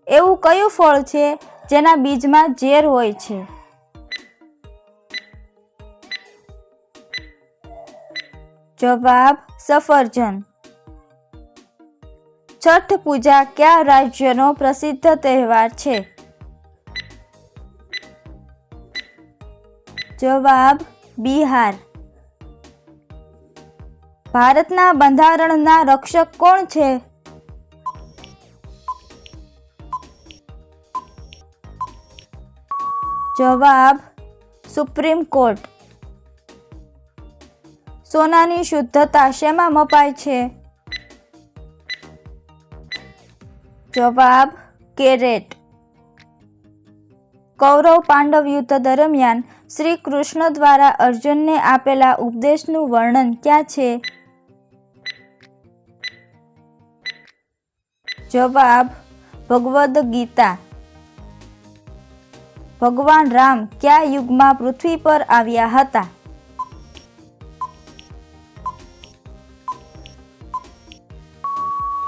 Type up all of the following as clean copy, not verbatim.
એવું કયું ફળ છે જેના બીજમાં ઝેર હોય છે? જવાબ સફરજન. છઠ પૂજા કયા રાજ્યનો પ્રસિદ્ધ તહેવાર છે? જવાબ બિહાર. ભારતના બંધારણના રક્ષક કોણ છે? જવાબ સુપ્રીમ કોર્ટ. સોનાની શુદ્ધતા શેમાં મપાય છે? જવાબ કેરેટ. કૌરવ પાંડવ યુદ્ધ દરમિયાન શ્રી કૃષ્ણ દ્વારા અર્જુનને આપેલા ઉપદેશનું વર્ણન ક્યાં છે? જવાબ ભગવદ્ ગીતા. ભગવાન રામ કયા યુગમાં પૃથ્વી પર આવ્યા હતા?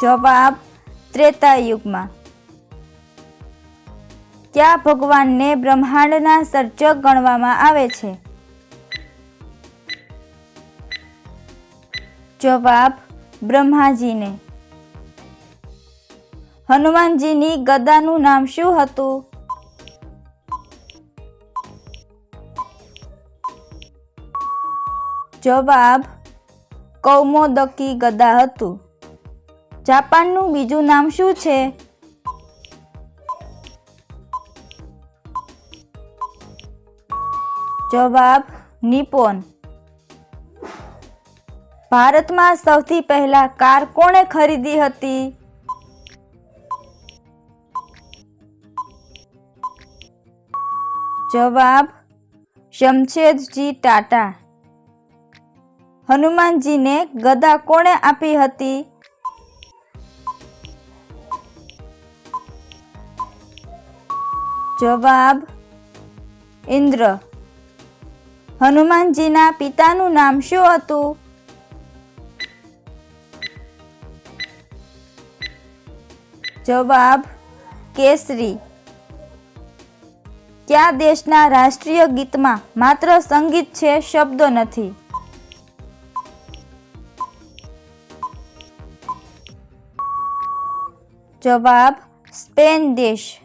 જવાબ ત્રેતા યુગમાં. કયા ભગવાનને બ્રહ્માંડના સર્જક ગણવામાં આવે છે? જવાબ બ્રહ્માજીને. હનુમાનજીની ગદાનું નામ શું હતું? જવાબ કૌમોદકી ગદા હતું. જાપાનનું બીજું નામ શું છે? જવાબ નિપ્પોન. ભારતમાં સૌથી પહેલા કાર કોણે ખરીદી હતી? જવાબ શમશેદજી ટાટા. હનુમાનજીને ગદા કોણે આપી હતી? જવાબ ઇન્દ્ર. હનુમાનજીના પિતાનું નામ શું હતું? જવાબ કેસરી. કયા દેશના રાષ્ટ્રીય ગીતમાં માત્ર સંગીત છે, શબ્દો નથી? જવાબ સ્પેન દેશ.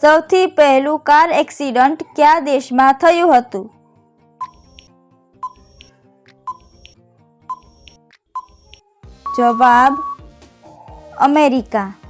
સૌથી પહેલું કાર એક્સિડન્ટ કયા દેશમાં થયું હતું? જવાબ અમેરિકા.